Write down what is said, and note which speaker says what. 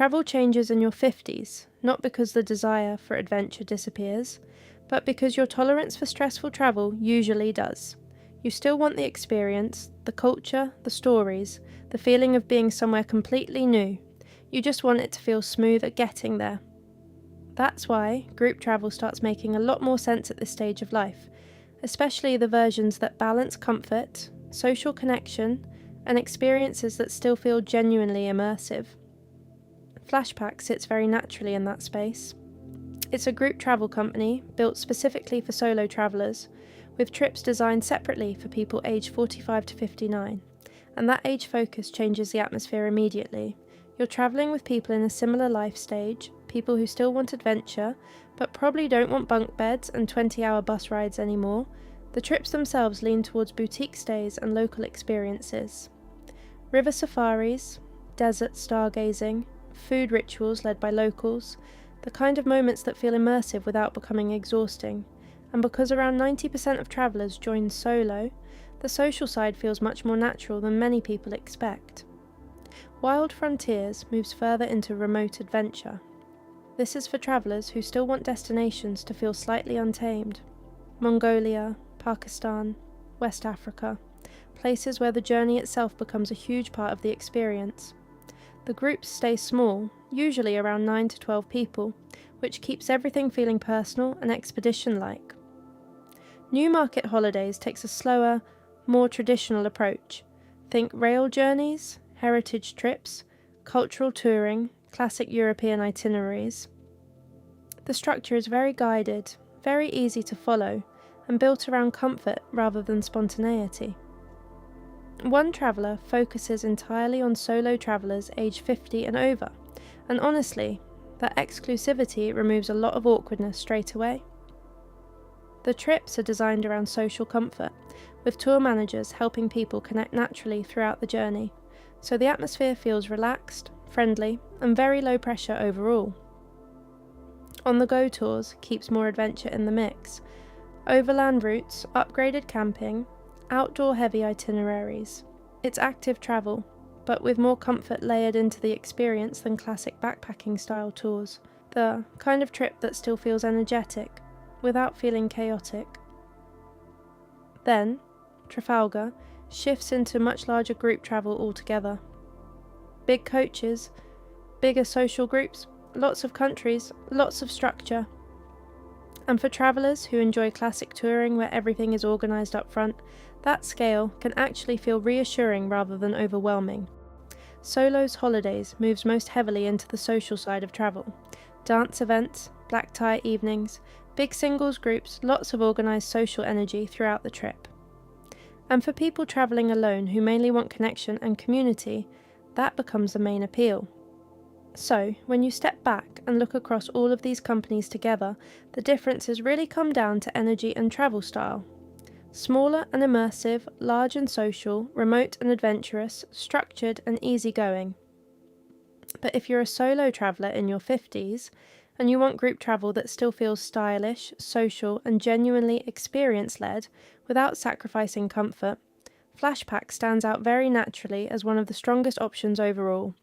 Speaker 1: Travel changes in your 50s, not because the desire for adventure disappears, but because your tolerance for stressful travel usually does. You still want the experience, the culture, the stories, the feeling of being somewhere completely new. You just want it to feel smooth at getting there. That's why group travel starts making a lot more sense at this stage of life, especially the versions that balance comfort, social connection, and experiences that still feel genuinely immersive. Flashpack sits very naturally in that space. It's a group travel company built specifically for solo travellers, with trips designed separately for people aged 45 to 59, and that age focus changes the atmosphere immediately. You're travelling with people in a similar life stage, people who still want adventure, but probably don't want bunk beds and 20-hour bus rides anymore. The trips themselves lean towards boutique stays and local experiences. River safaris, desert stargazing, food rituals led by locals, the kind of moments that feel immersive without becoming exhausting. And because around 90% of travellers join solo, the social side feels much more natural than many people expect. Wild Frontiers moves further into remote adventure. This is for travellers who still want destinations to feel slightly untamed. Mongolia, Pakistan, West Africa, places where the journey itself becomes a huge part of the experience. The groups stay small, usually around 9 to 12 people, which keeps everything feeling personal and expedition-like. Newmarket Holidays takes a slower, more traditional approach. Think rail journeys, heritage trips, cultural touring, classic European itineraries. The structure is very guided, very easy to follow, and built around comfort rather than spontaneity. One traveller focuses entirely on solo travellers aged 50 and over, and honestly, that exclusivity removes a lot of awkwardness straight away. The trips are designed around social comfort, with tour managers helping people connect naturally throughout the journey, so the atmosphere feels relaxed, friendly, and very low pressure overall. On-the-go tours keeps more adventure in the mix. Overland routes, upgraded camping, outdoor-heavy itineraries. It's active travel, but with more comfort layered into the experience than classic backpacking-style tours. The kind of trip that still feels energetic, without feeling chaotic. Then, Trafalgar shifts into much larger group travel altogether. Big coaches, bigger social groups, lots of countries, lots of structure. And for travellers who enjoy classic touring where everything is organised up front, that scale can actually feel reassuring rather than overwhelming. Solo's Holidays moves most heavily into the social side of travel. Dance events, black tie evenings, big singles groups, lots of organised social energy throughout the trip. And for people travelling alone who mainly want connection and community, that becomes the main appeal. So, when you step back and look across all of these companies together, the differences really come down to energy and travel style. Smaller and immersive, large and social, remote and adventurous, structured and easygoing. But if you're a solo traveller in your 50s, and you want group travel that still feels stylish, social and genuinely experience-led without sacrificing comfort, Flashpack stands out very naturally as one of the strongest options overall.